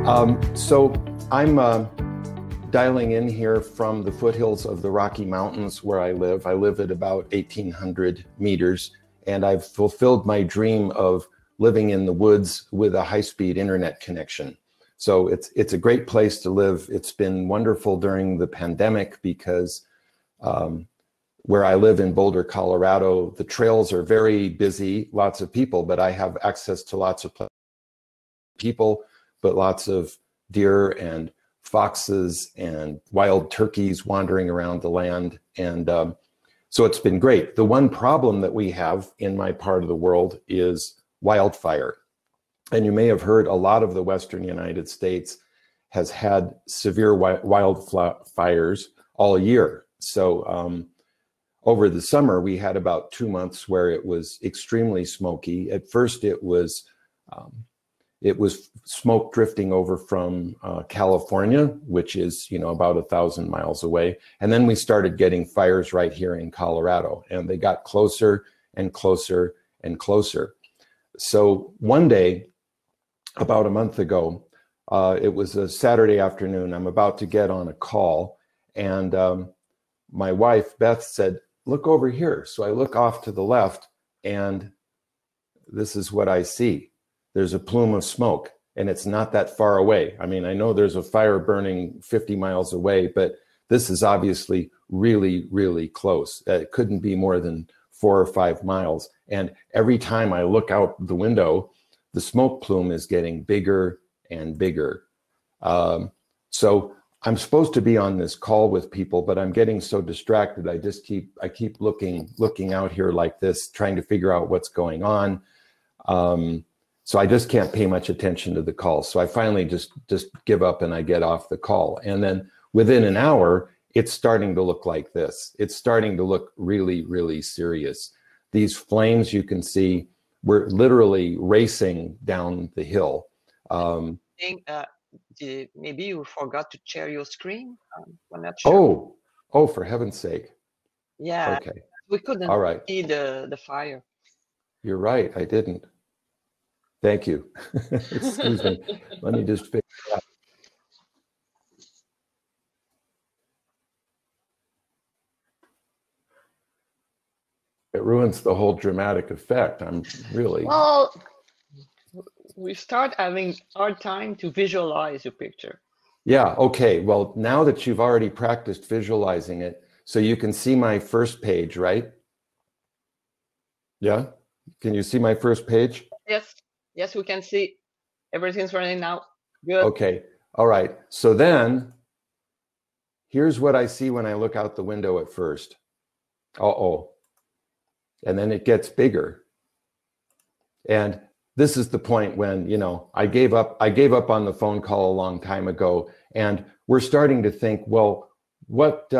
So I'm dialing in here from the foothills of the Rocky Mountains where I live. I live at about 1,800 meters, and I've fulfilled my dream of living in the woods with a high-speed internet connection. So it's a great place to live. It's been wonderful during the pandemic because where I live in Boulder, Colorado, the trails are very busy, lots of people, but I have access to lots of people, but lots of deer and foxes and wild turkeys wandering around the land. And so it's been great. The one problem that we have in my part of the world is wildfire. And you may have heard a lot of the Western United States has had severe wildfires all year. So over the summer, we had about 2 months where it was extremely smoky. At first, it was smoke drifting over from California, which is, about 1,000 miles away. And then we started getting fires right here in Colorado, and they got closer and closer and closer. So one day, about a month ago, it was a Saturday afternoon. I'm about to get on a call, and my wife, Beth, said, "Look over here." So I look off to the left, and this is what I see. There's a plume of smoke, and it's not that far away. I mean, I know there's a fire burning 50 miles away, but this is obviously really, really close. It couldn't be more than 4 or 5 miles. And every time I look out the window, the smoke plume is getting bigger and bigger. So I'm supposed to be on this call with people, but I'm getting so distracted. I keep looking out here like this, trying to figure out what's going on. So I just can't pay much attention to the call. So I finally just give up and I get off the call. And then within an hour, it's starting to look like this. It's starting to look really, really serious. These flames you can see, we're literally racing down the hill. Maybe you forgot to share your screen. I'm not sure. Oh, for heaven's sake. Yeah. Okay. We couldn't All right. see the fire. You're right. I didn't. Thank you. Excuse me. Let me just fix that. It ruins the whole dramatic effect. I'm really... Well, we start having hard time to visualize your picture. Yeah, okay. Well, now that you've already practiced visualizing it, so you can see my first page, right? Yeah? Can you see my first page? Yes. Yes, we can see everything's running now. Good. Okay. All right. So then here's what I see when I look out the window at first. Uh-oh. And then it gets bigger. And this is the point when, I gave up on the phone call a long time ago, and we're starting to think, well, what,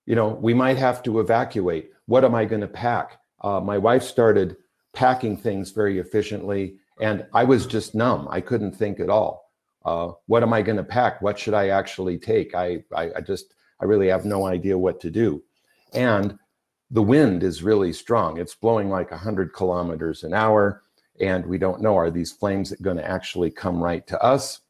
we might have to evacuate. What am I going to pack? My wife started packing things very efficiently, and I was just numb. I couldn't think at all. What am I going to pack? What should I actually take? I really have no idea what to do. And the wind is really strong. It's blowing like 100 kilometers an hour, and we don't know, are these flames going to actually come right to us?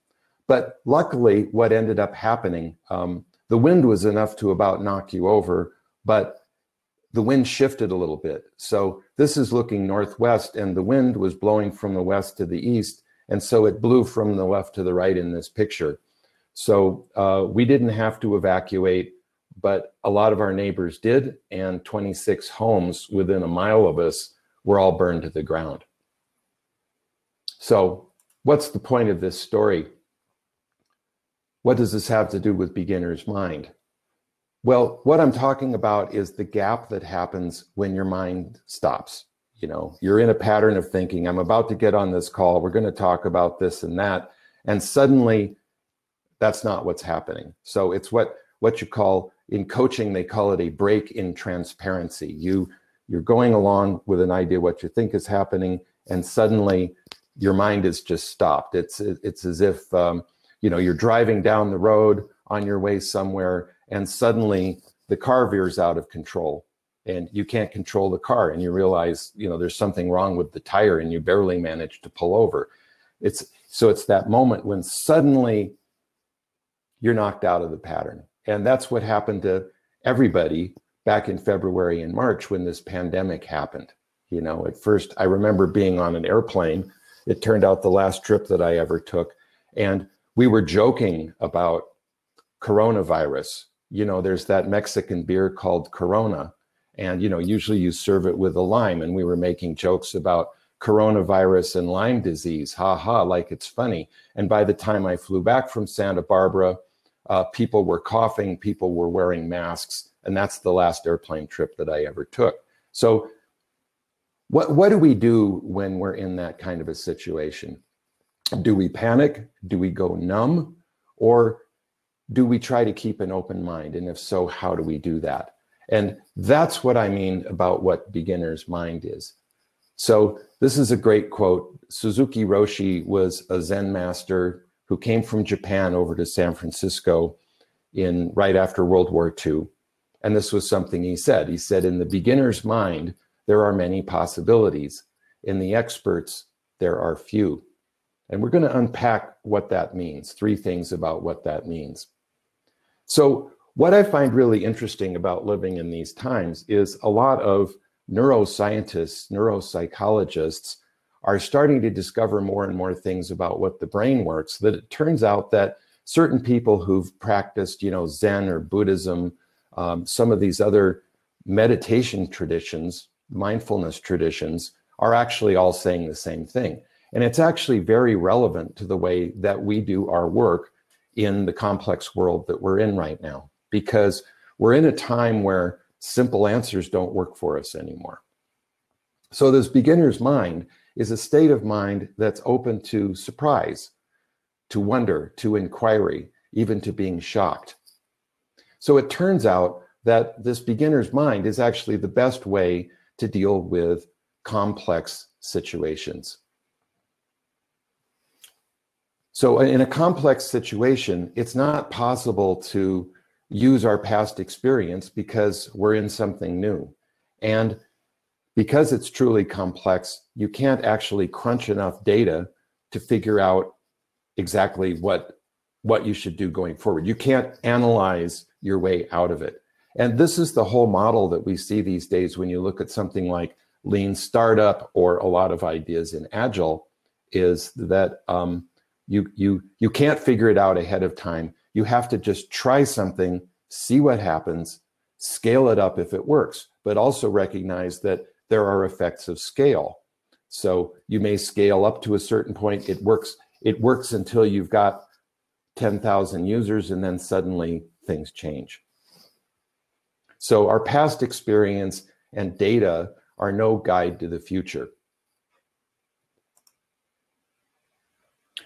But luckily, what ended up happening, the wind was enough to about knock you over, but the wind shifted a little bit. So this is looking northwest, and the wind was blowing from the west to the east, and so it blew from the left to the right in this picture. So we didn't have to evacuate, but a lot of our neighbors did, and 26 homes within a mile of us were all burned to the ground. So what's the point of this story? What does this have to do with beginner's mind? Well, what I'm talking about is the gap that happens when your mind stops. You're in a pattern of thinking, I'm about to get on this call, we're going to talk about this and that, and suddenly that's not what's happening. So it's what you call, in coaching, they call it a break in transparency. You're going along with an idea what you think is happening, and suddenly your mind is just stopped. It's as if you're driving down the road on your way somewhere, and suddenly the car veers out of control and you can't control the car, and you realize, there's something wrong with the tire, and you barely manage to pull over. So it's that moment when suddenly you're knocked out of the pattern. And that's what happened to everybody back in February and March when this pandemic happened. You know, at first, I remember being on an airplane. It turned out the last trip that I ever took. And we were joking about coronavirus. You know, there's that Mexican beer called Corona. And, you know, usually you serve it with a lime. And we were making jokes about coronavirus and Lyme disease. Ha ha, like it's funny. And by the time I flew back from Santa Barbara, people were coughing, people were wearing masks. And that's the last airplane trip that I ever took. So what do we do when we're in that kind of a situation? Do we panic? Do we go numb? Or do we try to keep an open mind? And if so, how do we do that? And that's what I mean about what beginner's mind is. So this is a great quote. Suzuki Roshi was a Zen master who came from Japan over to San Francisco right after World War II. And this was something he said. He said, in the beginner's mind, there are many possibilities. In the experts, there are few. And we're going to unpack what that means, 3 things about what that means. So what I find really interesting about living in these times is a lot of neuroscientists, neuropsychologists are starting to discover more and more things about what the brain works, that it turns out that certain people who've practiced, you know, Zen or Buddhism, some of these other meditation traditions, mindfulness traditions, are actually all saying the same thing. And it's actually very relevant to the way that we do our work in the complex world that we're in right now, because we're in a time where simple answers don't work for us anymore. So this beginner's mind is a state of mind that's open to surprise, to wonder, to inquiry, even to being shocked. So it turns out that this beginner's mind is actually the best way to deal with complex situations. So in a complex situation, it's not possible to use our past experience because we're in something new. And because it's truly complex, you can't actually crunch enough data to figure out exactly what you should do going forward. You can't analyze your way out of it. And this is the whole model that we see these days when you look at something like lean startup or a lot of ideas in Agile, is that you can't figure it out ahead of time. You have to just try something, see what happens, scale it up if it works, but also recognize that there are effects of scale. So you may scale up to a certain point. It works until you've got 10,000 users, and then suddenly things change. So our past experience and data are no guide to the future.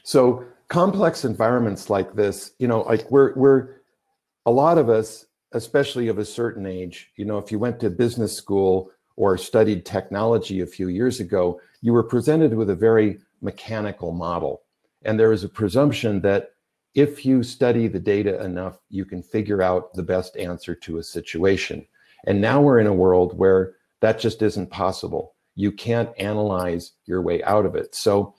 So complex environments like this, you know, like we're a lot of us, especially of a certain age, you know, if you went to business school or studied technology a few years ago, you were presented with a very mechanical model. And there is a presumption that if you study the data enough, you can figure out the best answer to a situation. And now we're in a world where that just isn't possible. You can't analyze your way out of it. So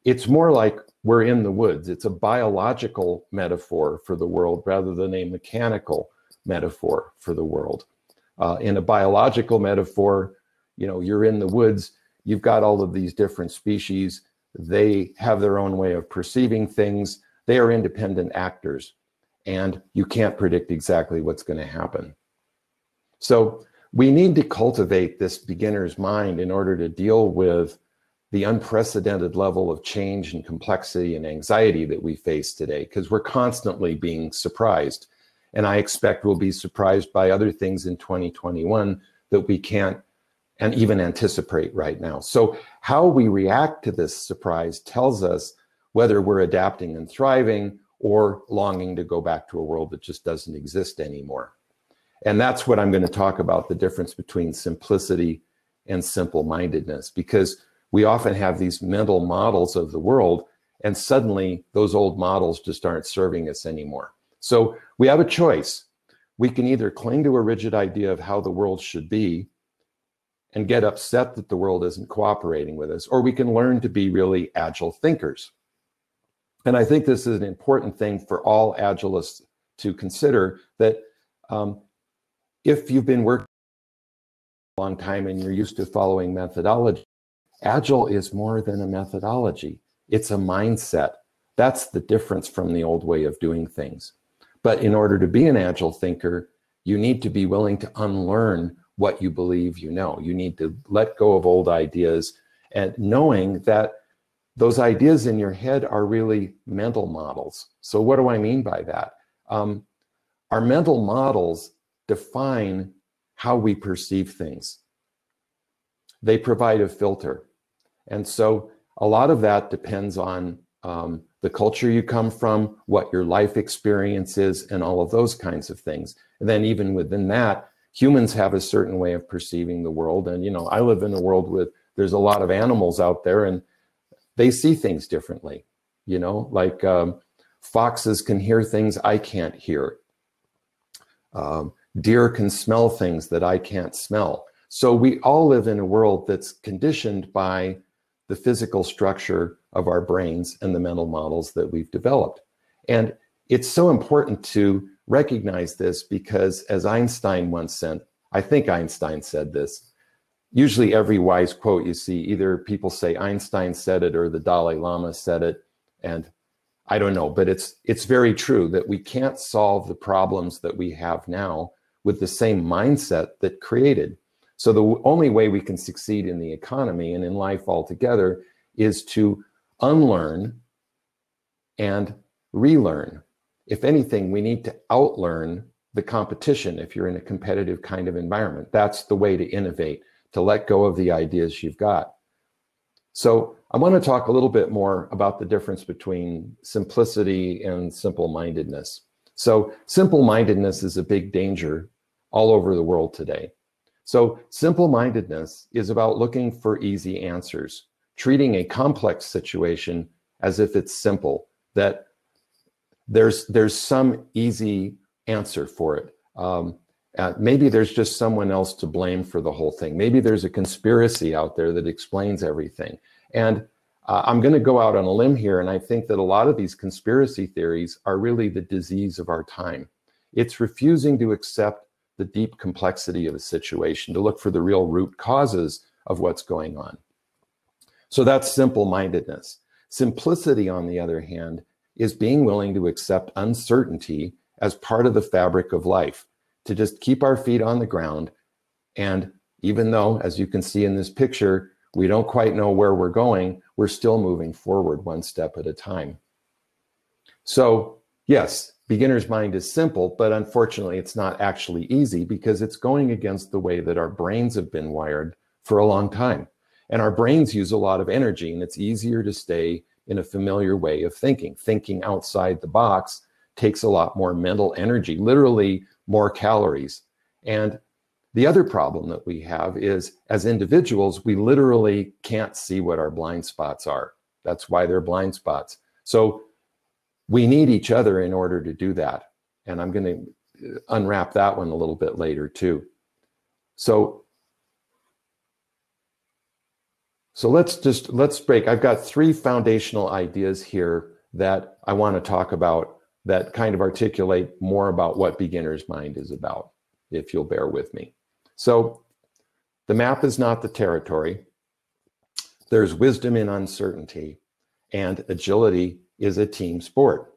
it's more like we're in the woods. It's a biological metaphor for the world rather than a mechanical metaphor for the world. In a biological metaphor, you know, you're in the woods, you've got all of these different species. They have their own way of perceiving things. They are independent actors, and you can't predict exactly what's going to happen. So we need to cultivate this beginner's mind in order to deal with the unprecedented level of change and complexity and anxiety that we face today, because we're constantly being surprised. And I expect we'll be surprised by other things in 2021 that we can't and even anticipate right now. So how we react to this surprise tells us whether we're adapting and thriving or longing to go back to a world that just doesn't exist anymore. And that's what I'm going to talk about, the difference between simplicity and simple-mindedness, because we often have these mental models of the world, and suddenly those old models just aren't serving us anymore. So we have a choice. We can either cling to a rigid idea of how the world should be and get upset that the world isn't cooperating with us, or we can learn to be really agile thinkers. And I think this is an important thing for all Agilists to consider, that if you've been working a long time and you're used to following methodology, Agile is more than a methodology. It's a mindset. That's the difference from the old way of doing things. But in order to be an Agile thinker, you need to be willing to unlearn what you believe you know. You need to let go of old ideas, and knowing that those ideas in your head are really mental models. So what do I mean by that? Our mental models define how we perceive things. They provide a filter. And so a lot of that depends on the culture you come from, what your life experience is, and all of those kinds of things. And then even within that, humans have a certain way of perceiving the world. And, you know, I live in a world with, there's a lot of animals out there, and they see things differently. You know, like foxes can hear things I can't hear. Deer can smell things that I can't smell. So we all live in a world that's conditioned by the physical structure of our brains and the mental models that we've developed. And it's so important to recognize this, because as Einstein once said, I think Einstein said this, usually every wise quote you see, either people say Einstein said it or the Dalai Lama said it, and I don't know, but it's very true that we can't solve the problems that we have now with the same mindset that created. So the only way we can succeed in the economy and in life altogether is to unlearn and relearn. If anything, we need to outlearn the competition if you're in a competitive kind of environment. That's the way to innovate, to let go of the ideas you've got. So I want to talk a little bit more about the difference between simplicity and simple-mindedness. So simple-mindedness is a big danger all over the world today. So simple-mindedness is about looking for easy answers, treating a complex situation as if it's simple, that there's some easy answer for it. Maybe there's just someone else to blame for the whole thing. Maybe there's a conspiracy out there that explains everything. And I'm going to go out on a limb here, and I think that a lot of these conspiracy theories are really the disease of our time. It's refusing to accept the deep complexity of a situation, to look for the real root causes of what's going on. So that's simple-mindedness. Simplicity, on the other hand, is being willing to accept uncertainty as part of the fabric of life, to just keep our feet on the ground. And even though, as you can see in this picture, we don't quite know where we're going, we're still moving forward one step at a time. So yes, beginner's mind is simple, but unfortunately it's not actually easy, because it's going against the way that our brains have been wired for a long time. And our brains use a lot of energy, and it's easier to stay in a familiar way of thinking. Thinking outside the box takes a lot more mental energy, literally more calories. And the other problem that we have is, as individuals, we literally can't see what our blind spots are. That's why they're blind spots. So we need each other in order to do that. And I'm going to unwrap that one a little bit later too. So let's break. I've got 3 foundational ideas here that I want to talk about that kind of articulate more about what beginner's mind is about, if you'll bear with me. So the map is not the territory. There's wisdom in uncertainty, and agility is a team sport.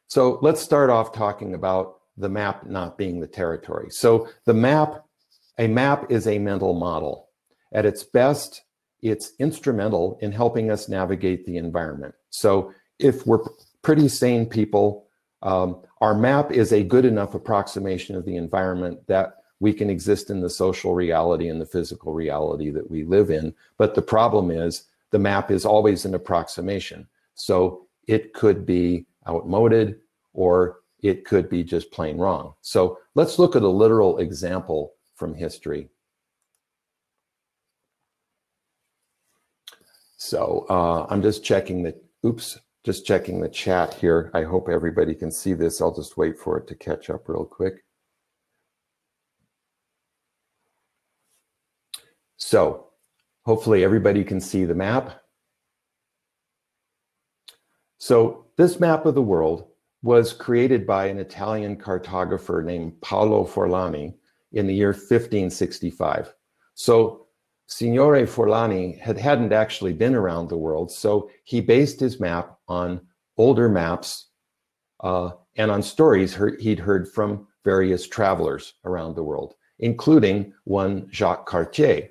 So let's start off talking about the map not being the territory. So a map is a mental model. At its best, it's instrumental in helping us navigate the environment. So if we're pretty sane people, our map is a good enough approximation of the environment that we can exist in the social reality and the physical reality that we live in. But the problem is, the map is always an approximation. So it could be outmoded, or it could be just plain wrong. So let's look at a literal example from history. So I'm just checking the chat here. I hope everybody can see this. I'll just wait for it to catch up real quick. So hopefully everybody can see the map. So this map of the world was created by an Italian cartographer named Paolo Forlani in the year 1565. So Signore Forlani hadn't actually been around the world, so he based his map on older maps and on stories he'd heard from various travelers around the world, including one Jacques Cartier.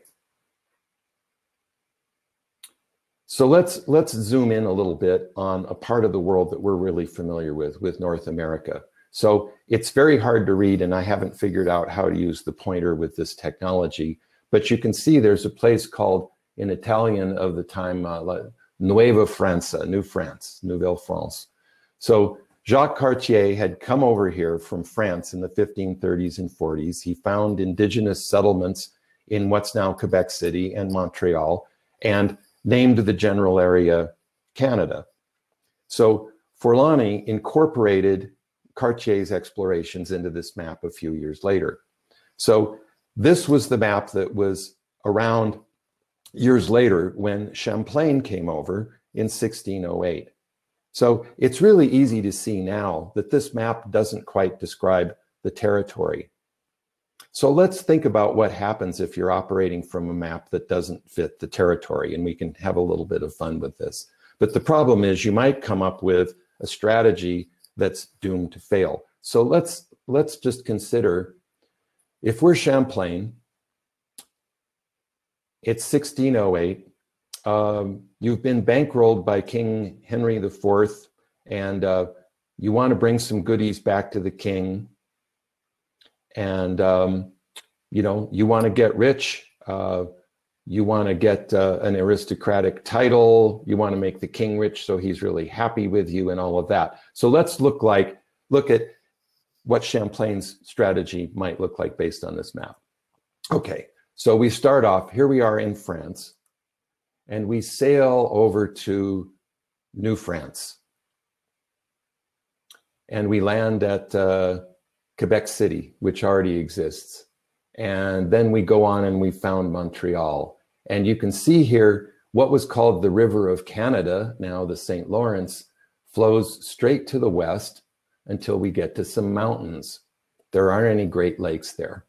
So let's zoom in a little bit on a part of the world that we're really familiar with North America. So it's very hard to read, and I haven't figured out how to use the pointer with this technology, but you can see there's a place called, in Italian of the time, Nueva França, New France, Nouvelle France. So Jacques Cartier had come over here from France in the 1530s and 40s. He found indigenous settlements in what's now Quebec City and Montreal, and named the general area Canada. So Forlani incorporated Cartier's explorations into this map a few years later. So this was the map that was around years later when Champlains came over in 1608. So it's really easy to see now that this map doesn't quite describe the territory. So let's think about what happens if you're operating from a map that doesn't fit the territory, and we can have a little bit of fun with this. But the problem is you might come up with a strategy that's doomed to fail. So let's just consider, if we're Champlain, it's 1608, you've been bankrolled by King Henry IV, and you want to bring some goodies back to the king. And, you know, you want to get rich, you want to get an aristocratic title, you want to make the king rich so he's really happy with you and all of that. So let's look at what Champlain's strategy might look like based on this map. Okay, so we start off, here we are in France, and we sail over to New France. And we land at Quebec City, which already exists. And then we go on and we found Montreal. And you can see here what was called the River of Canada, now the St. Lawrence, flows straight to the west until we get to some mountains. There aren't any Great Lakes there.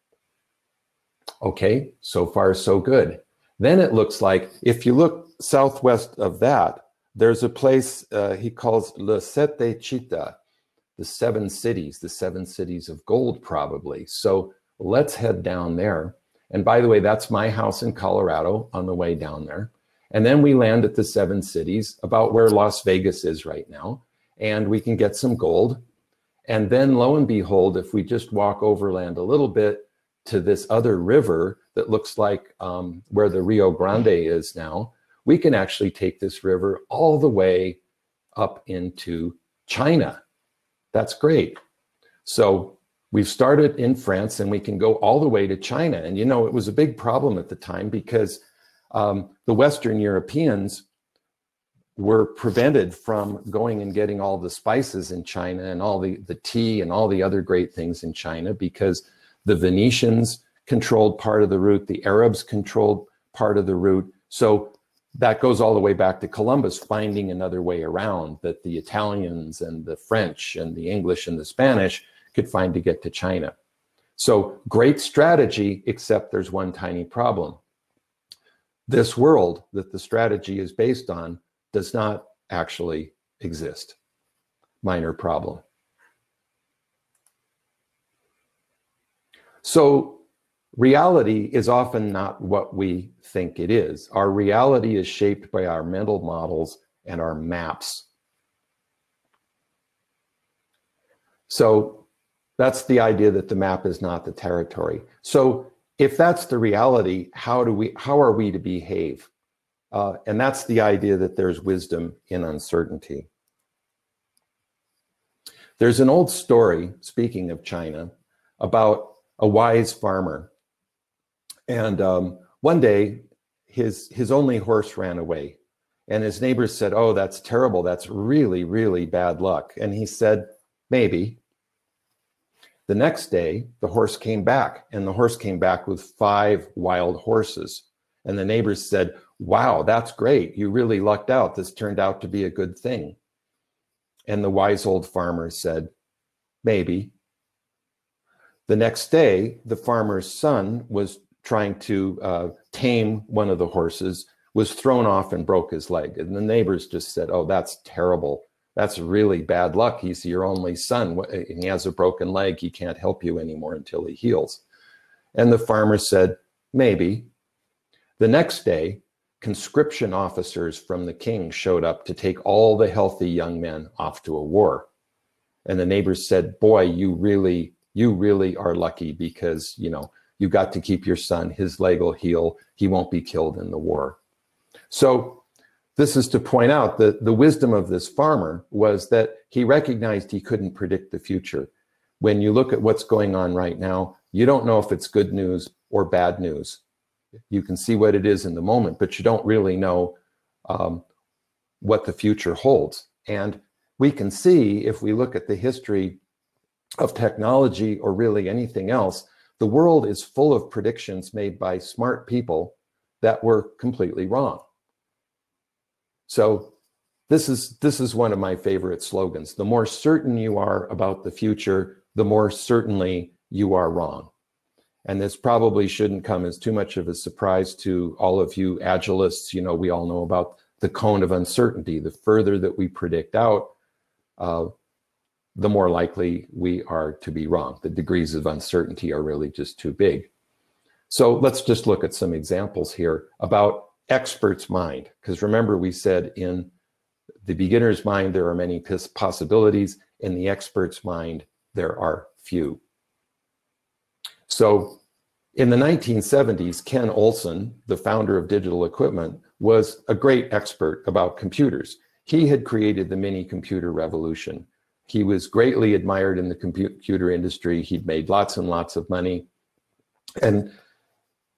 Okay, so far so good. Then it looks like, if you look southwest of that, there's a place he calls Le Sete Città, the seven cities of gold, probably. So let's head down there. And by the way, that's my house in Colorado on the way down there. And then we land at the seven cities, about where Las Vegas is right now, and we can get some gold. And then lo and behold, if we just walk overland a little bit to this other river that looks like where the Rio Grande is now, we can actually take this river all the way up into China. That's great. So we've started in France and we can go all the way to China. And you know, it was a big problem at the time because the Western Europeans were prevented from going and getting all the spices in China and all the tea and all the other great things in China, because the Venetians controlled part of the route, the Arabs controlled part of the route. So that goes all the way back to Columbus finding another way around that the Italians and the French and the English and the Spanish could find to get to China. So great strategy, except there's one tiny problem. This world that the strategy is based on does not actually exist. Minor problem. So reality is often not what we think it is. Our reality is shaped by our mental models and our maps. So that's the idea that the map is not the territory. So if that's the reality, how are we to behave? And that's the idea that there's wisdom in uncertainty. There's an old story, speaking of China, about a wise farmer. And one day, his only horse ran away. And his neighbors said, "Oh, that's terrible. That's really, really bad luck." And he said, "Maybe." The next day, the horse came back, and the horse came back with 5 wild horses. And the neighbors said, "Wow, that's great. You really lucked out. This turned out to be a good thing." And the wise old farmer said, maybe. The next day, the farmer's son was trying to tame one of the horses, was thrown off and broke his leg. And the neighbors just said, oh, that's terrible. That's really bad luck. He's your only son. He has a broken leg. He can't help you anymore until he heals. And the farmer said, maybe. The next day, conscription officers from the king showed up to take all the healthy young men off to a war. And the neighbors said, boy, you really are lucky because, you know, you got to keep your son. His leg will heal. He won't be killed in the war. So this is to point out that the wisdom of this farmer was that he recognized he couldn't predict the future. When you look at what's going on right now, you don't know if it's good news or bad news. You can see what it is in the moment, but you don't really know what the future holds. And we can see, if we look at the history of technology or really anything else, the world is full of predictions made by smart people that were completely wrong. So this is one of my favorite slogans. The more certain you are about the future, the more certainly you are wrong. And this probably shouldn't come as too much of a surprise to all of you agilists. You know, we all know about the cone of uncertainty. The further that we predict out, the more likely we are to be wrong. The degrees of uncertainty are really just too big. So let's just look at some examples here about expert's mind. Because remember, we said in the beginner's mind, there are many possibilities. In the expert's mind, there are few. So in the 1970s, Ken Olsen, the founder of Digital Equipment, was a great expert about computers. He had created the mini computer revolution. He was greatly admired in the computer industry. He'd made lots and lots of money. And,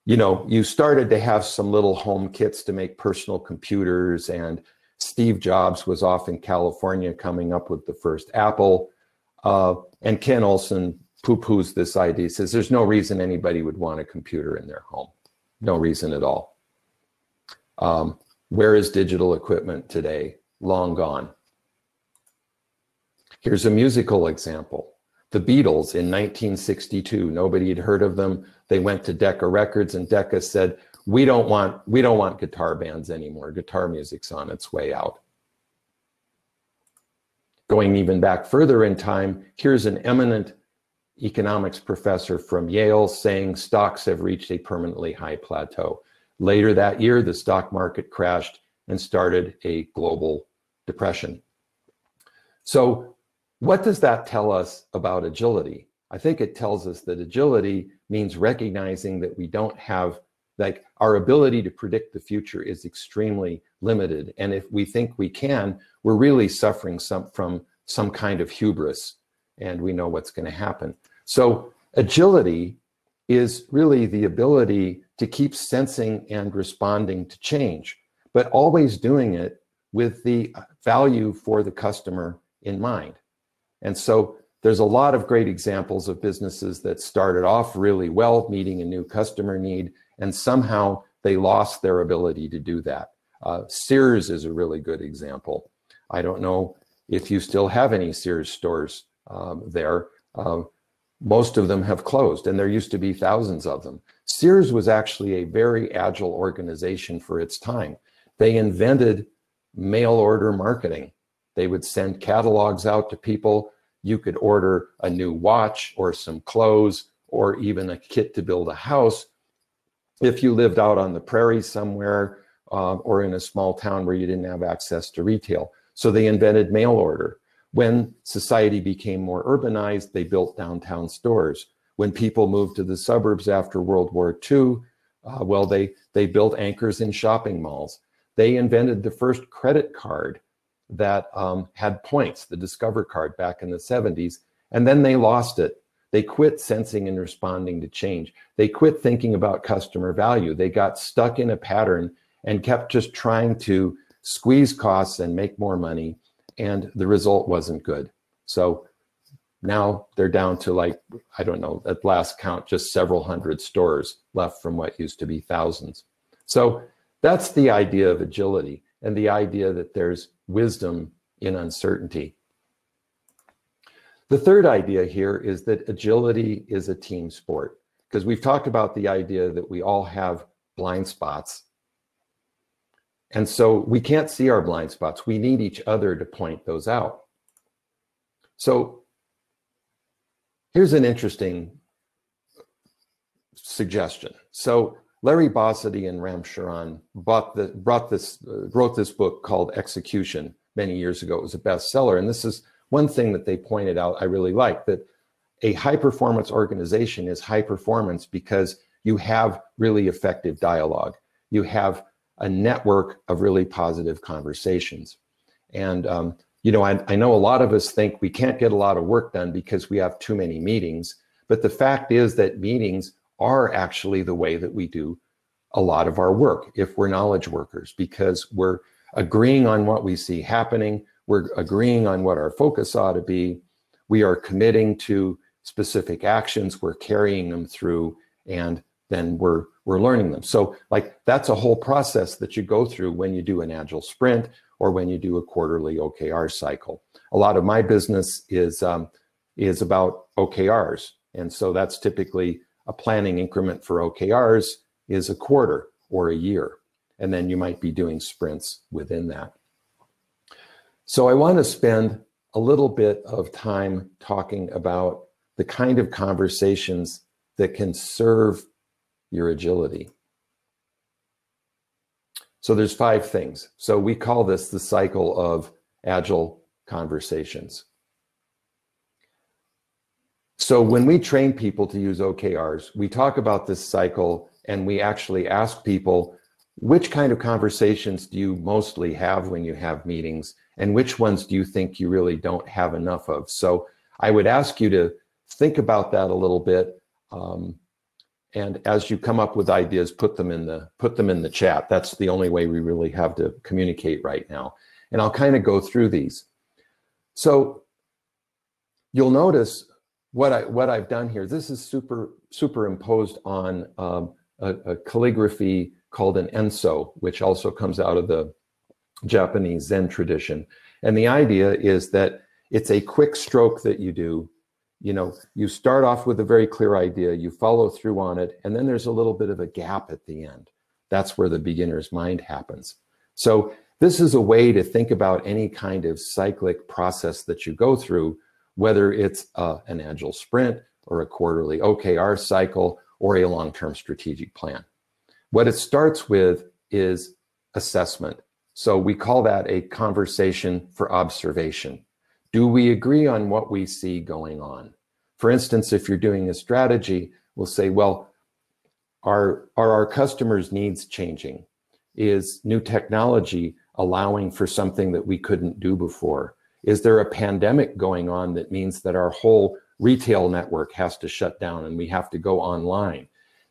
you know, you started to have some little home kits to make personal computers. And Steve Jobs was off in California coming up with the first Apple. And Ken Olsen poo-poos this idea. He says, there's no reason anybody would want a computer in their home. No reason at all. Where is Digital Equipment today? Long gone. Here's a musical example. The Beatles in 1962, nobody had heard of them. They went to Decca Records and Decca said, we don't want guitar bands anymore. Guitar music's on its way out. Going even back further in time, here's an eminent economics professor from Yale saying stocks have reached a permanently high plateau. Later that year, the stock market crashed and started a global depression. So what does that tell us about agility? I think it tells us that agility means recognizing that we don't have, like, our ability to predict the future is extremely limited. And if we think we can, we're really suffering from some kind of hubris, and we know what's going to happen. So agility is really the ability to keep sensing and responding to change, but always doing it with the value for the customer in mind. And so there's a lot of great examples of businesses that started off really well, meeting a new customer need, and somehow they lost their ability to do that. Sears is a really good example. I don't know if you still have any Sears stores there. Most of them have closed, and there used to be thousands of them. Sears was actually a very agile organization for its time. They invented mail order marketing. They would send catalogs out to people. You could order a new watch or some clothes or even a kit to build a house if you lived out on the prairie somewhere or in a small town where you didn't have access to retail. So they invented mail order. When society became more urbanized, they built downtown stores. When people moved to the suburbs after World War II, well, they built anchors in shopping malls. They invented the first credit card that had points, the Discover card back in the 70s, and then they lost it. They quit sensing and responding to change. They quit thinking about customer value. They got stuck in a pattern and kept just trying to squeeze costs and make more money, and the result wasn't good. So now they're down to, like, I don't know, at last count, just several hundred stores left from what used to be thousands. So that's the idea of agility and the idea that there's wisdom in uncertainty. The third idea here is that agility is a team sport, because we've talked about the idea that we all have blind spots. And so we can't see our blind spots. We need each other to point those out. So here's an interesting suggestion. So Larry Bossidy and Ram Charan wrote this book called Execution many years ago. It was a bestseller. And this is one thing that they pointed out I really like, that a high-performance organization is high performance because you have really effective dialogue. You have a network of really positive conversations. And, you know, I know a lot of us think we can't get a lot of work done because we have too many meetings. But the fact is that meetings are actually the way that we do a lot of our work if we're knowledge workers, because we're agreeing on what we see happening. We're agreeing on what our focus ought to be. We are committing to specific actions. We're carrying them through, and then we're learning them. So like that's a whole process that you go through when you do an agile sprint or when you do a quarterly OKR cycle. A lot of my business is about OKRs. And so that's typically a planning increment for OKRs is a quarter or a year. And then you might be doing sprints within that. So I want to spend a little bit of time talking about the kind of conversations that can serve your agility. So there's 5 things. So we call this the cycle of agile conversations. So when we train people to use OKRs, we talk about this cycle and we actually ask people, which kind of conversations do you mostly have when you have meetings? And which ones do you think you really don't have enough of? So I would ask you to think about that a little bit. And as you come up with ideas, put them in the chat. That's the only way we really have to communicate right now. And I'll kind of go through these. So you'll notice what I've done here. This is superimposed on a calligraphy called an enso, which also comes out of the Japanese Zen tradition. And the idea is that it's a quick stroke that you do. You know, you start off with a very clear idea, you follow through on it, and then there's a little bit of a gap at the end. That's where the beginner's mind happens. So this is a way to think about any kind of cyclic process that you go through, whether it's an agile sprint or a quarterly OKR cycle or a long-term strategic plan. What it starts with is assessment. So we call that a conversation for observation. Do we agree on what we see going on? For instance, if you're doing a strategy, we'll say, well, are our customers' needs changing? Is new technology allowing for something that we couldn't do before? Is there a pandemic going on that means that our whole retail network has to shut down and we have to go online?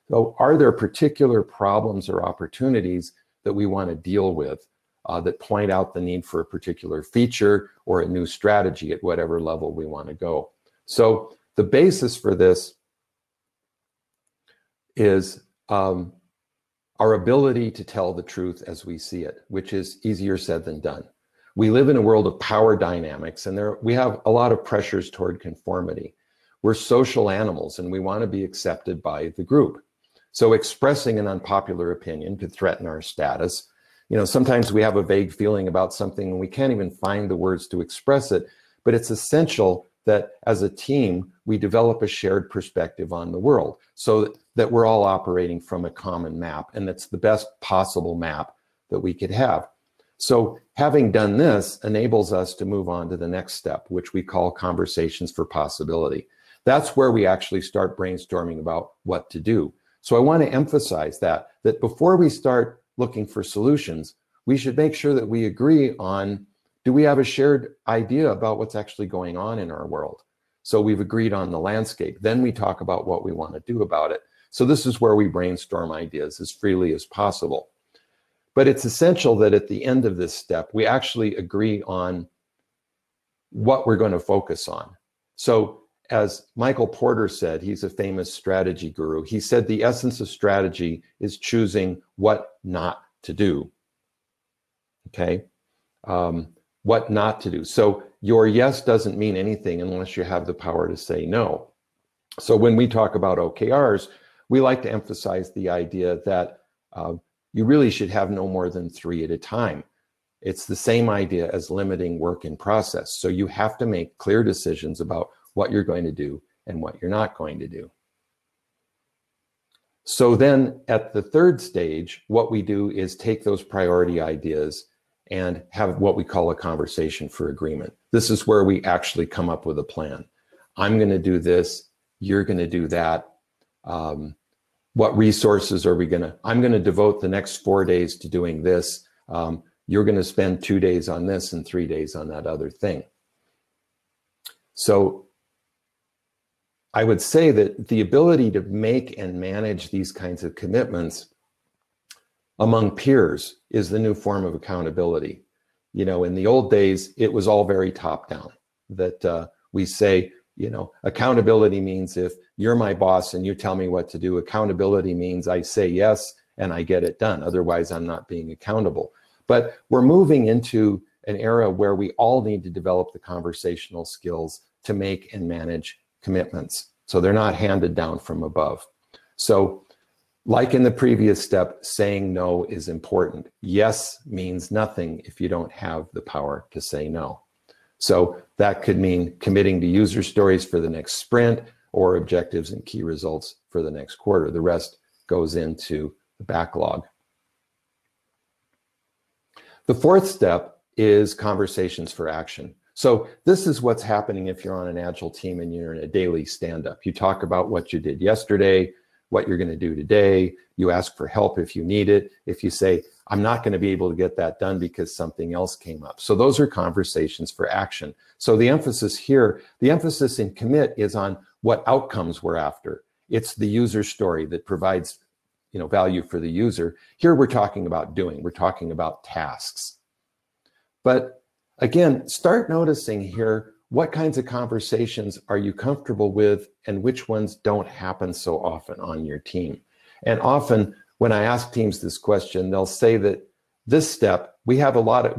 So are there particular problems or opportunities that we want to deal with that point out the need for a particular feature or a new strategy at whatever level we want to go? So the basis for this is our ability to tell the truth as we see it, which is easier said than done. We live in a world of power dynamics, and we have a lot of pressures toward conformity. We're social animals, and we want to be accepted by the group. So expressing an unpopular opinion could threaten our status. You know, sometimes we have a vague feeling about something and we can't even find the words to express it, but it's essential that as a team, we develop a shared perspective on the world so that we're all operating from a common map, and that's the best possible map that we could have. So having done this enables us to move on to the next step, which we call conversations for possibility. That's where we actually start brainstorming about what to do. So I want to emphasize that before we start looking for solutions, we should make sure that we agree on, do we have a shared idea about what's actually going on in our world? So we've agreed on the landscape. Then we talk about what we want to do about it. So this is where we brainstorm ideas as freely as possible. But it's essential that at the end of this step, we actually agree on what we're going to focus on. So as Michael Porter said, he's a famous strategy guru. He said the essence of strategy is choosing what not to do. Okay. what not to do. So your yes doesn't mean anything unless you have the power to say no. So when we talk about OKRs, we like to emphasize the idea that you really should have no more than 3 at a time. It's the same idea as limiting work in process. So you have to make clear decisions about what you're going to do and what you're not going to do. So then at the 3rd stage, what we do is take those priority ideas and have what we call a conversation for agreement. This is where we actually come up with a plan. I'm going to do this. You're going to do that. What resources are we going to? I'm going to devote the next 4 days to doing this. You're going to spend 2 days on this and 3 days on that other thing. So I would say that the ability to make and manage these kinds of commitments among peers is the new form of accountability. You know, in the old days, it was all very top down, that we say, you know, accountability means if you're my boss and you tell me what to do, accountability means I say yes and I get it done. Otherwise, I'm not being accountable. But we're moving into an era where we all need to develop the conversational skills to make and manage commitments. So they're not handed down from above. So like in the previous step, saying no is important. Yes means nothing if you don't have the power to say no. So that could mean committing to user stories for the next sprint or objectives and key results for the next quarter. The rest goes into the backlog. The 4th step is conversations for action. So this is what's happening if you're on an Agile team and you're in a daily stand-up. You talk about what you did yesterday, what you're going to do today. You ask for help if you need it. If you say, I'm not going to be able to get that done because something else came up. So those are conversations for action. So the emphasis here, the emphasis in commit is on what outcomes we're after. It's the user story that provides, you know, value for the user. Here we're talking about doing, we're talking about tasks. But again, start noticing here, what kinds of conversations are you comfortable with and which ones don't happen so often on your team? And often when I ask teams this question, they'll say that this step, we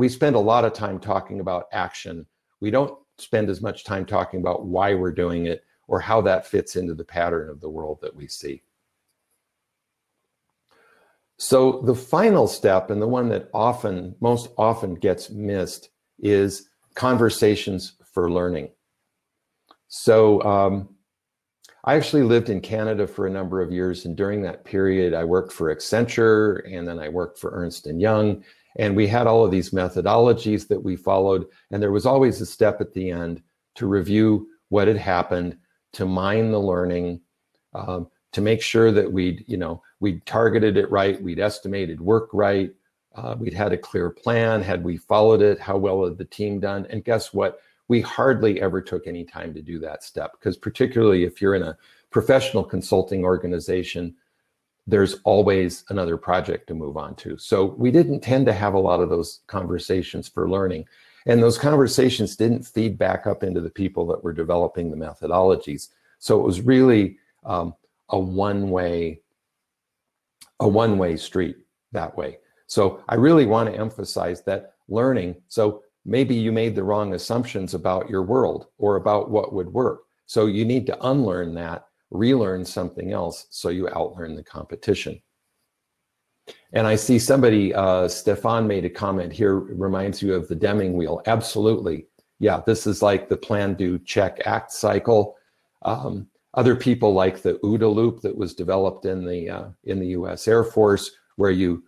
spend a lot of time talking about action. We don't spend as much time talking about why we're doing it or how that fits into the pattern of the world that we see. So the final step, and the one that most often gets missed, is conversations for learning. So I actually lived in Canada for a number of years, and during that period I worked for Accenture and then I worked for Ernst & Young, and we had all of these methodologies that we followed, and there was always a step at the end to review what had happened, to mine the learning, to make sure that we'd targeted it right, we'd estimated work right, we'd had a clear plan, had we followed it, how well had the team done, and guess what? We hardly ever took any time to do that step, because particularly if you're in a professional consulting organization, there's always another project to move on to. So we didn't tend to have a lot of those conversations for learning. And those conversations didn't feed back up into the people that were developing the methodologies. So it was really a one-way street that way. So I really want to emphasize that learning, so maybe you made the wrong assumptions about your world or about what would work. So you need to unlearn that, relearn something else so you outlearn the competition. And I see somebody, Stefan made a comment here, reminds you of the Deming wheel. Absolutely. Yeah, this is like the plan, do, check, act cycle. Other people like the OODA loop that was developed in the US Air Force, where you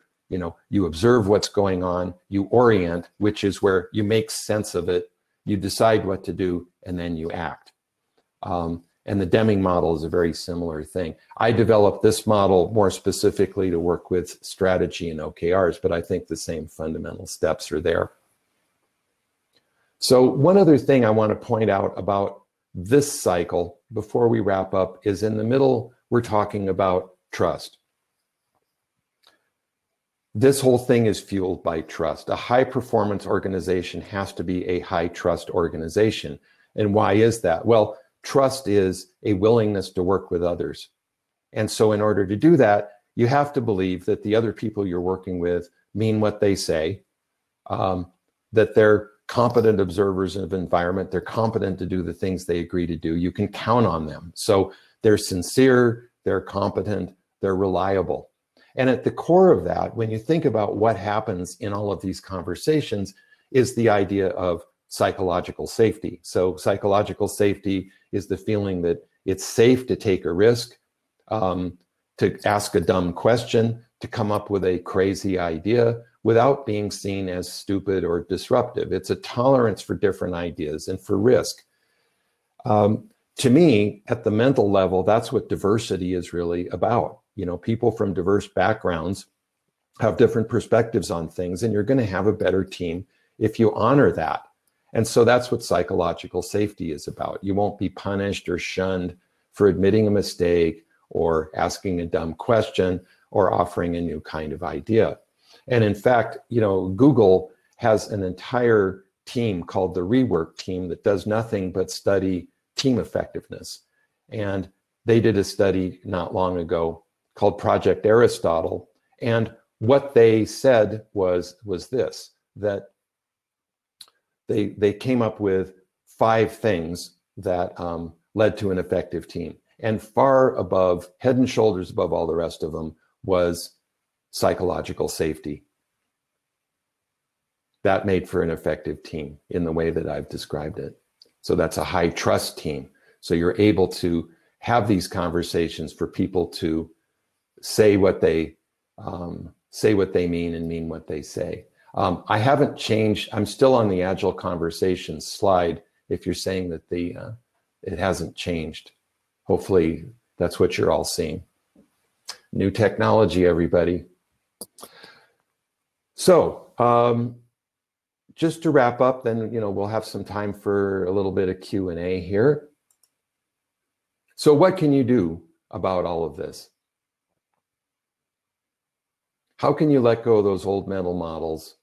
observe what's going on, you orient, which is where you make sense of it, you decide what to do, and then you act. And the Deming model is a very similar thing. I developed this model more specifically to work with strategy and OKRs, but I think the same fundamental steps are there. So one other thing I want to point out about this cycle before we wrap up is in the middle, we're talking about trust. This whole thing is fueled by trust. A high performance organization has to be a high trust organization. And why is that? Well, trust is a willingness to work with others. And so in order to do that, you have to believe that the other people you're working with mean what they say, that they're competent observers of environment. They're competent to do the things they agree to do. You can count on them. So they're sincere, they're competent, they're reliable. And at the core of that, when you think about what happens in all of these conversations, is the idea of psychological safety. So psychological safety is the feeling that it's safe to take a risk, to ask a dumb question, to come up with a crazy idea without being seen as stupid or disruptive. It's a tolerance for different ideas and for risk. To me, at the mental level, that's what diversity is really about. You know, people from diverse backgrounds have different perspectives on things, and you're going to have a better team if you honor that. And so that's what psychological safety is about. You won't be punished or shunned for admitting a mistake or asking a dumb question or offering a new kind of idea. And in fact, you know, Google has an entire team called the Rework team that does nothing but study team effectiveness. And they did a study not long ago called Project Aristotle. And what they said was this, that they came up with 5 things that led to an effective team. And far above, head and shoulders above all the rest of them, was psychological safety. That made for an effective team in the way that I've described it. So that's a high trust team. So you're able to have these conversations for people to say what they mean and mean what they say. I haven't changed. I'm still on the Agile Conversations slide. If you're saying that it hasn't changed, hopefully that's what you're all seeing. New technology, everybody. So just to wrap up, then we'll have some time for a little bit of Q&A here. So what can you do about all of this? How can you let go of those old mental models?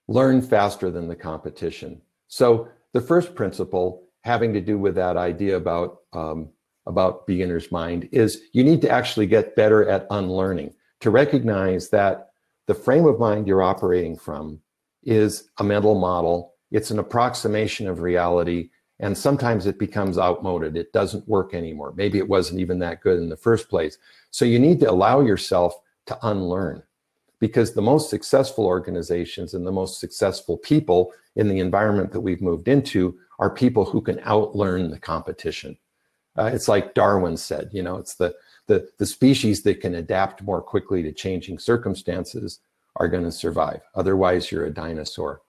Learn faster than the competition. So the first principle, having to do with that idea about beginner's mind, is you need to actually get better at unlearning, to recognize that the frame of mind you're operating from is a mental model. It's an approximation of reality, and sometimes it becomes outmoded. It doesn't work anymore. Maybe it wasn't even that good in the first place. So you need to allow yourself to unlearn, because the most successful organizations and the most successful people in the environment that we've moved into are people who can outlearn the competition. It's like Darwin said, it's the species that can adapt more quickly to changing circumstances are going to survive. Otherwise, you're a dinosaur.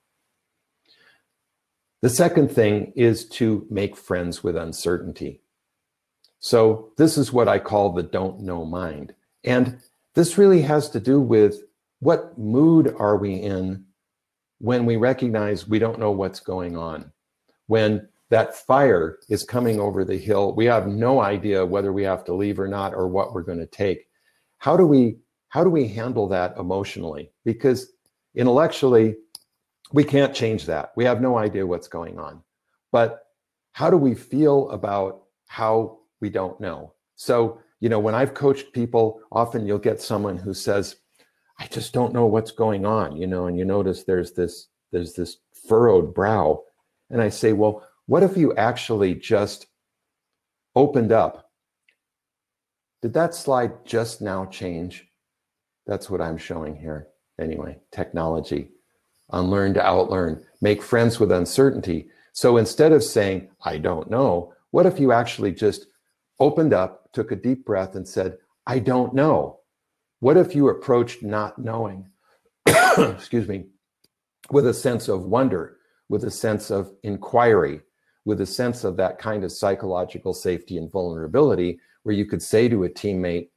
The second thing is to make friends with uncertainty. So this is what I call the don't know mind. And this really has to do with what mood are we in when we recognize we don't know what's going on. When that fire is coming over the hill, we have no idea whether we have to leave or not, or what we're going to take. How do we handle that emotionally? Because intellectually, we can't change that. We have no idea what's going on. But how do we feel about how we don't know? So, when I've coached people, often you'll get someone who says, I just don't know what's going on, and you notice there's this furrowed brow. And I say, well, what if you actually just opened up? Did that slide just now change? That's what I'm showing here. Anyway, technology, unlearn to outlearn, make friends with uncertainty. So instead of saying, I don't know, what if you actually just opened up, took a deep breath and said, I don't know? What if you approached not knowing, excuse me, with a sense of wonder, with a sense of inquiry, with a sense of that kind of psychological safety and vulnerability, where you could say to a teammate,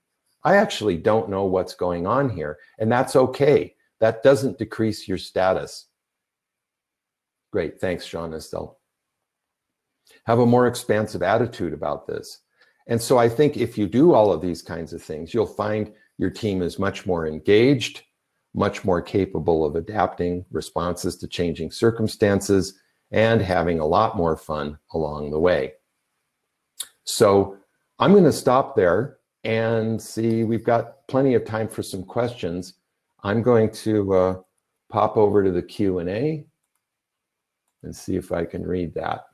I actually don't know what's going on here, and that's okay. That doesn't decrease your status. Great, thanks, Sean Estelle. Have a more expansive attitude about this. And so I think if you do all of these kinds of things, you'll find your team is much more engaged, much more capable of adapting responses to changing circumstances, and having a lot more fun along the way. So I'm going to stop there and see, we've got plenty of time for some questions. I'm going to pop over to the Q&A. and see if I can read that.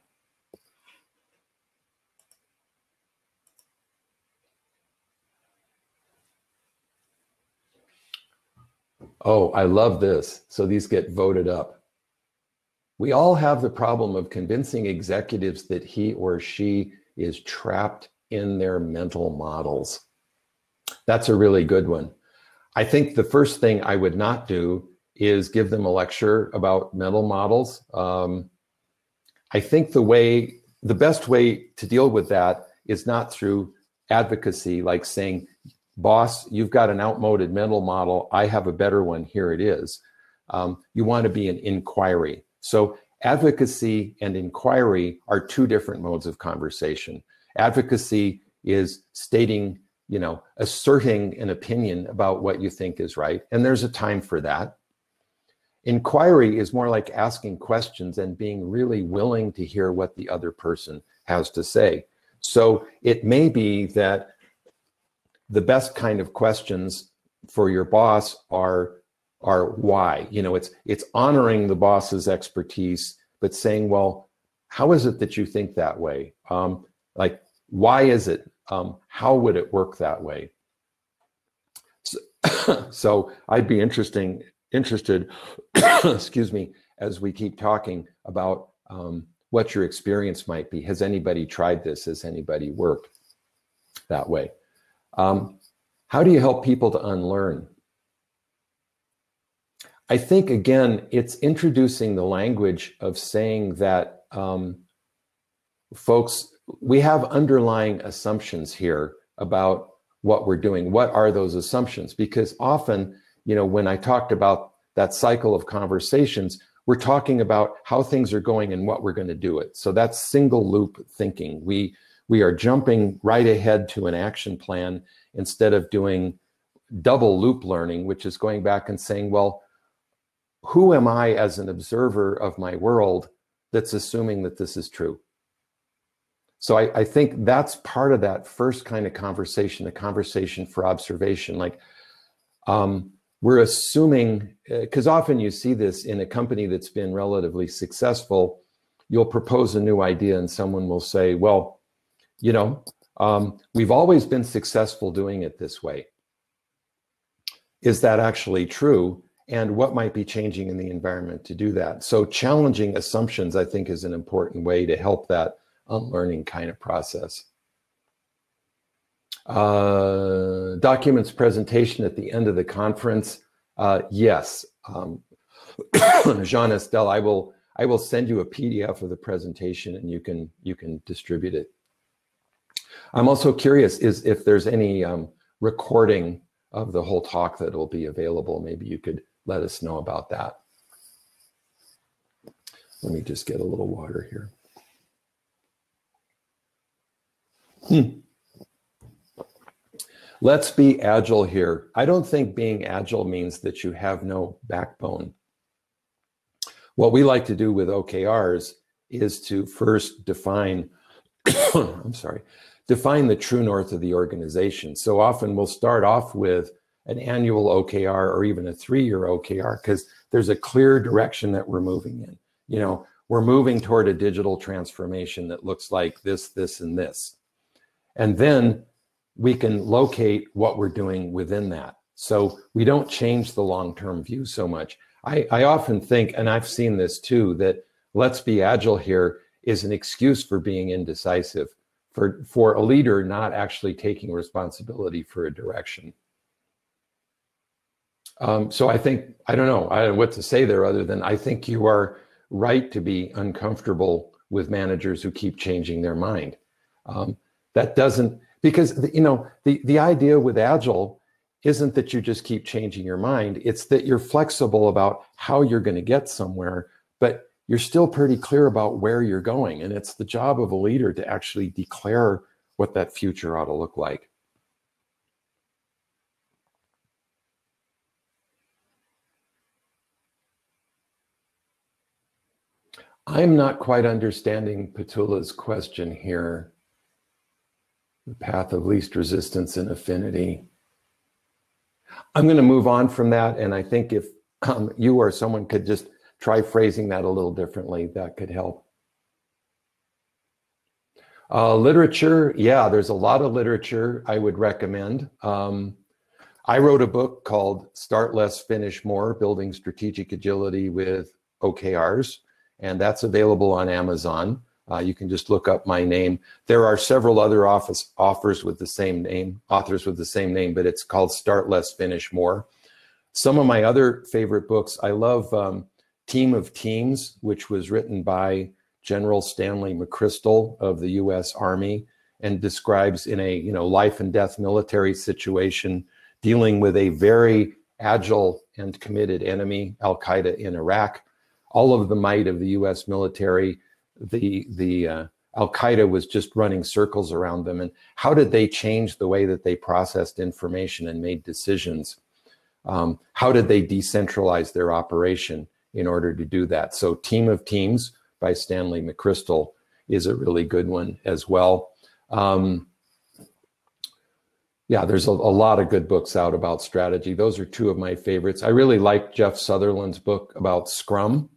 Oh, I love this. So these get voted up. We all have the problem of convincing executives that he or she is trapped in their mental models. That's a really good one. I think the first thing I would not do is give them a lecture about mental models. I think the best way to deal with that is not through advocacy, like saying, boss, you've got an outmoded mental model. I have a better one. Here it is. You want to be an inquiry. So advocacy and inquiry are two different modes of conversation. Advocacy is stating, asserting an opinion about what you think is right. And there's a time for that. Inquiry is more like asking questions and being really willing to hear what the other person has to say. So it may be that the best kind of questions for your boss are why. It's honoring the boss's expertise, but saying, well, how is it that you think that way? Like, why is it? How would it work that way? So I'd be interested, excuse me, as we keep talking about what your experience might be. Has anybody tried this? Has anybody worked that way? How do you help people to unlearn? I think, again, it's introducing the language of saying that, folks, we have underlying assumptions here about what we're doing. What are those assumptions? Because often, when I talked about that cycle of conversations, we're talking about how things are going and what we're going to do it. So that's single loop thinking. We are jumping right ahead to an action plan instead of doing double loop learning, which is going back and saying, well, who am I as an observer of my world that's assuming that this is true? So I think that's part of that first kind of conversation, the conversation for observation. Like, we're assuming, because often you see this in a company that's been relatively successful, you'll propose a new idea and someone will say, well, we've always been successful doing it this way. Is that actually true? And what might be changing in the environment to do that? So challenging assumptions, I think, is an important way to help that unlearning kind of process. Documents presentation at the end of the conference. Yes. Jean Estelle, I will send you a PDF of the presentation and you can distribute it. I'm also curious if there's any recording of the whole talk that will be available. Maybe you could let us know about that. Let me just get a little water here. Let's be agile here. I don't think being agile means that you have no backbone. What we like to do with OKRs is to first define, define the true north of the organization. So often we'll start off with an annual OKR or even a 3-year OKR because there's a clear direction that we're moving in. We're moving toward a digital transformation that looks like this, this, and this. And then we can locate what we're doing within that. So we don't change the long-term view so much. I often think, and I've seen this too, that let's be agile here is an excuse for being indecisive, for a leader not actually taking responsibility for a direction. So I think, I don't know what to say there other than I think you are right to be uncomfortable with managers who keep changing their mind. That doesn't, because the idea with Agile isn't that you just keep changing your mind. It's that you're flexible about how you're going to get somewhere, but you're still pretty clear about where you're going. And it's the job of a leader to actually declare what that future ought to look like. I'm not quite understanding Petula's question here. The path of least resistance and affinity. I'm going to move on from that. And I think if you or someone could just try phrasing that a little differently. That could help. Literature, yeah, there's a lot of literature I would recommend. I wrote a book called Start Less, Finish More, Building Strategic Agility with OKRs, and that's available on Amazon. You can just look up my name. There are several other authors with the same name, but it's called Start Less, Finish More. Some of my other favorite books, I love Team of Teams, which was written by General Stanley McChrystal of the U.S. Army, and describes in a life and death military situation dealing with a very agile and committed enemy, Al-Qaeda in Iraq, all of the might of the U.S. military. The Al-Qaeda was just running circles around them, and how did they change the way that they processed information and made decisions? How did they decentralize their operation in order to do that? So Team of Teams by Stanley McChrystal is a really good one as well. Yeah, there's a lot of good books out about strategy. Those are two of my favorites. I really like Jeff Sutherland's book about Scrum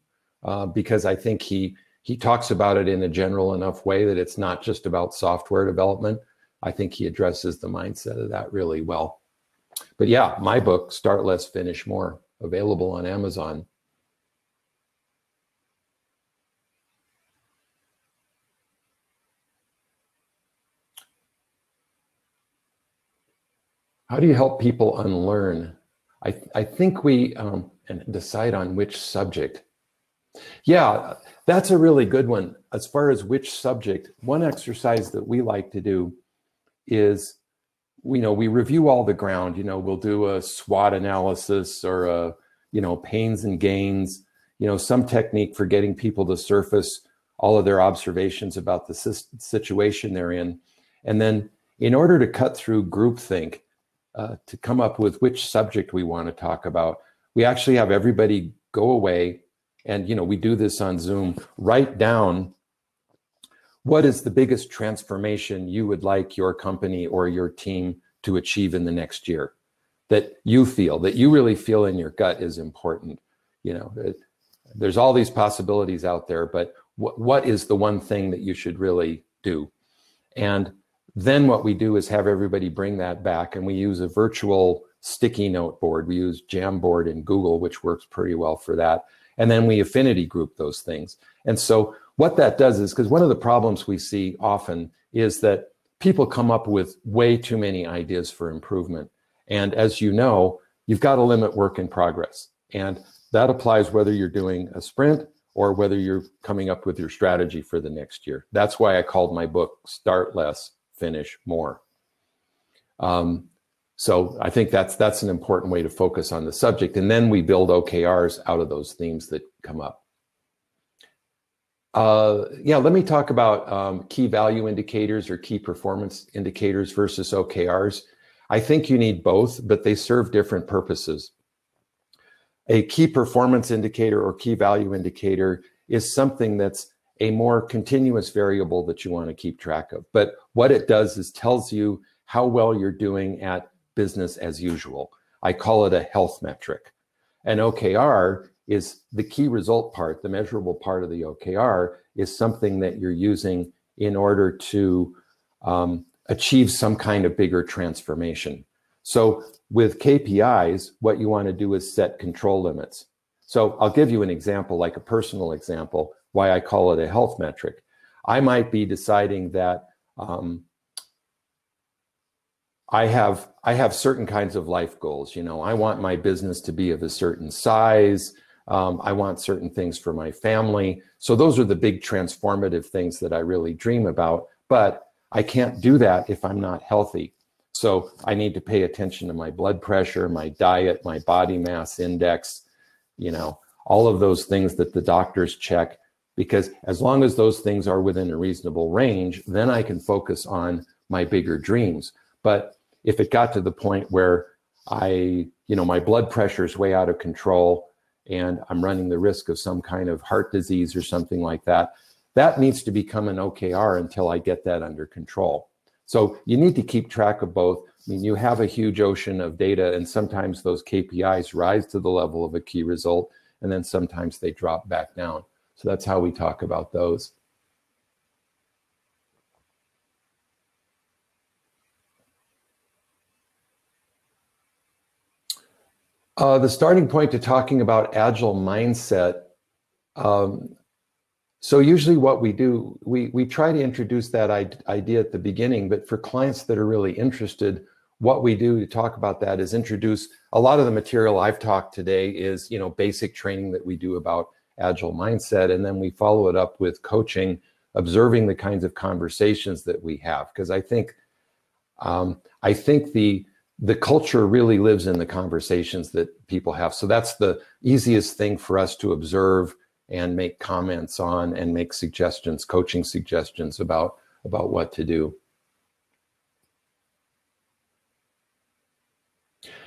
because I think he talks about it in a general enough way that it's not just about software development. I think he addresses the mindset of that really well. But yeah, my book, Start Less, Finish More, available on Amazon. How do you help people unlearn? I think we and decide on which subject. Yeah, that's a really good one. As far as which subject, one exercise that we like to do is, we review all the ground. We'll do a SWOT analysis or a, pains and gains, some technique for getting people to surface all of their observations about the situation they're in. And then in order to cut through groupthink, to come up with which subject we want to talk about, we actually have everybody go away and, we do this on Zoom, write down what is the biggest transformation you would like your company or your team to achieve in the next year that you really feel in your gut is important. There's all these possibilities out there, but what is the one thing that you should really do? And then what we do is have everybody bring that back, and we use a virtual sticky note board. We use Jamboard in Google, which works pretty well for that. And then we affinity group those things. And so what that does is, because one of the problems we see often is that people come up with way too many ideas for improvement. And as you know, you've got to limit work in progress. And that applies whether you're doing a sprint or whether you're coming up with your strategy for the next year. That's why I called my book Start Less, Finish More. So I think that's an important way to focus on the subject. And then we build OKRs out of those themes that come up. Yeah, let me talk about key value indicators or key performance indicators versus OKRs. I think you need both, but they serve different purposes. A key performance indicator or key value indicator is something that's a more continuous variable that you want to keep track of. But what it does is tells you how well you're doing at business as usual. I call it a health metric. An OKR is the key result part, the measurable part of the OKR is something that you're using in order to achieve some kind of bigger transformation. So with KPIs, what you want to do is set control limits. So I'll give you an example, like a personal example, why I call it a health metric. I might be deciding that I have certain kinds of life goals. I want my business to be of a certain size. I want certain things for my family. So those are the big transformative things that I really dream about, but I can't do that if I'm not healthy. So I need to pay attention to my blood pressure, my diet, my body mass index, all of those things that the doctors check, because as long as those things are within a reasonable range, then I can focus on my bigger dreams. But if it got to the point where my blood pressure is way out of control and I'm running the risk of some kind of heart disease or something like that, that needs to become an OKR until I get that under control. So you need to keep track of both. I mean, you have a huge ocean of data, and sometimes those KPIs rise to the level of a key result, and then sometimes they drop back down. So that's how we talk about those. The starting point to talking about agile mindset. So usually what we do, we try to introduce that idea at the beginning, but for clients that are really interested, what we do to talk about that is introduce a lot of the material I've talked today is, you know, basic training that we do about agile mindset. And then we follow it up with coaching, observing the kinds of conversations that we have. Because I think the culture really lives in the conversations that people have. So that's the easiest thing for us to observe and make comments on and make suggestions, coaching suggestions about what to do.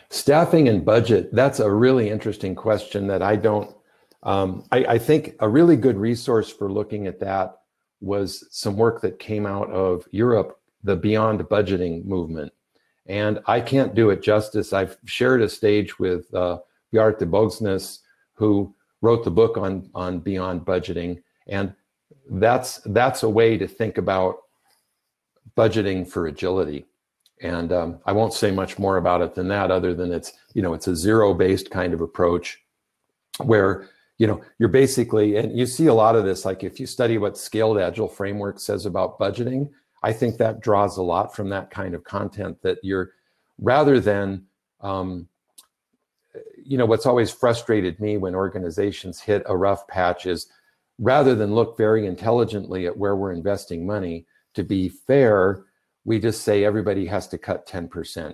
Staffing and budget, that's a really interesting question that I think a really good resource for looking at that was some work that came out of Europe, the Beyond Budgeting movement. And I can't do it justice. I've shared a stage with Bjarte Bogsnes, who wrote the book on Beyond Budgeting. And that's a way to think about budgeting for agility. And I won't say much more about it than that, other than it's a zero-based kind of approach where, you're basically, and you see a lot of this, like if you study what Scaled Agile Framework says about budgeting, I think that draws a lot from that kind of content, that you're, rather than, what's always frustrated me when organizations hit a rough patch is, rather than look very intelligently at where we're investing money, to be fair, we just say everybody has to cut 10%,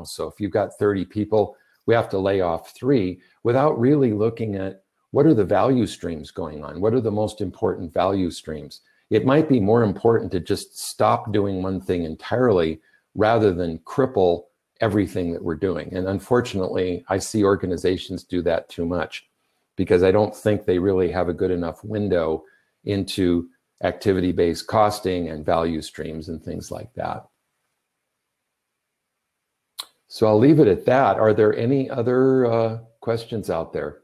so if you've got 30 people, we have to lay off 3 without really looking at what are the value streams going on? What are the most important value streams? It might be more important to just stop doing one thing entirely rather than cripple everything that we're doing. And unfortunately, I see organizations do that too much because I don't think they really have a good enough window into activity-based costing and value streams and things like that. So I'll leave it at that. Are there any other questions out there?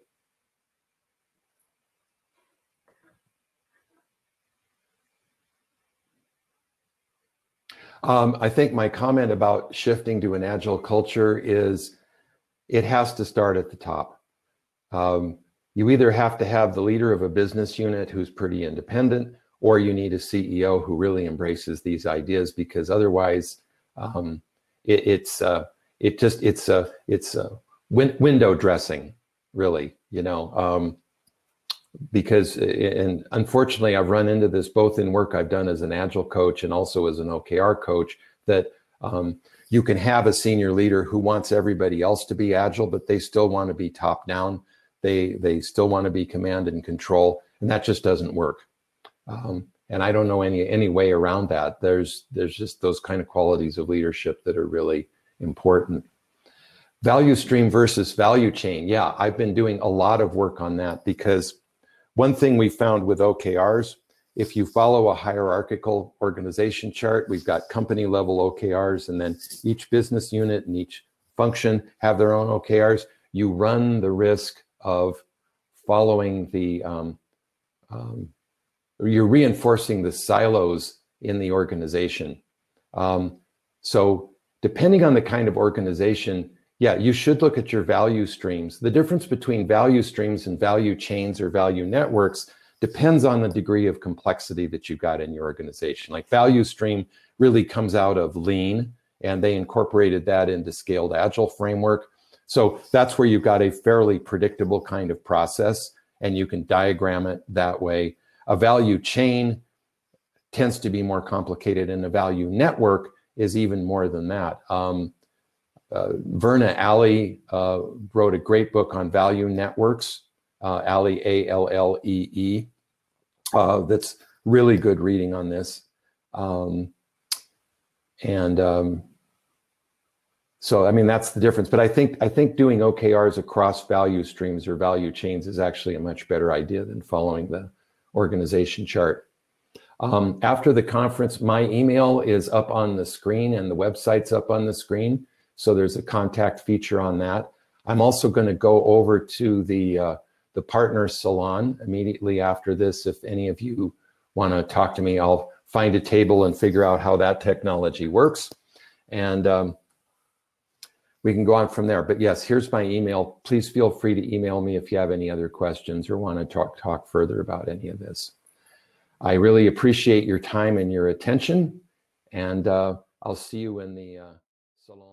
I think my comment about shifting to an agile culture is it has to start at the top. You either have to have the leader of a business unit who's pretty independent, or you need a CEO who really embraces these ideas, because otherwise it's window dressing, really, because, and unfortunately, I've run into this both in work I've done as an Agile coach and also as an OKR coach, that you can have a senior leader who wants everybody else to be Agile, but they still want to be top down. They still want to be command and control, and that just doesn't work. And I don't know any way around that. There's just those kind of qualities of leadership that are really important. Value stream versus value chain. Yeah, I've been doing a lot of work on that, because one thing we found with OKRs, if you follow a hierarchical organization chart, we've got company level OKRs, and then each business unit and each function have their own OKRs. You run the risk of following the, you're reinforcing the silos in the organization. So depending on the kind of organization, yeah, you should look at your value streams. The difference between value streams and value chains or value networks depends on the degree of complexity that you've got in your organization. Like value stream really comes out of Lean, and they incorporated that into Scaled Agile Framework. So that's where you've got a fairly predictable kind of process, and you can diagram it that way. A value chain tends to be more complicated, and a value network is even more than that. Verna Allee wrote a great book on value networks, Allee, A-L-L-E-E, that's really good reading on this. So, I mean, that's the difference. But I think doing OKRs across value streams or value chains is actually a much better idea than following the organization chart. After the conference, my email is up on the screen and the website's up on the screen. So there's a contact feature on that. I'm also going to go over to the the partner salon immediately after this. If any of you want to talk to me, I'll find a table and figure out how that technology works. And we can go on from there. But yes, here's my email. Please feel free to email me if you have any other questions or want to talk further about any of this. I really appreciate your time and your attention. And I'll see you in the salon.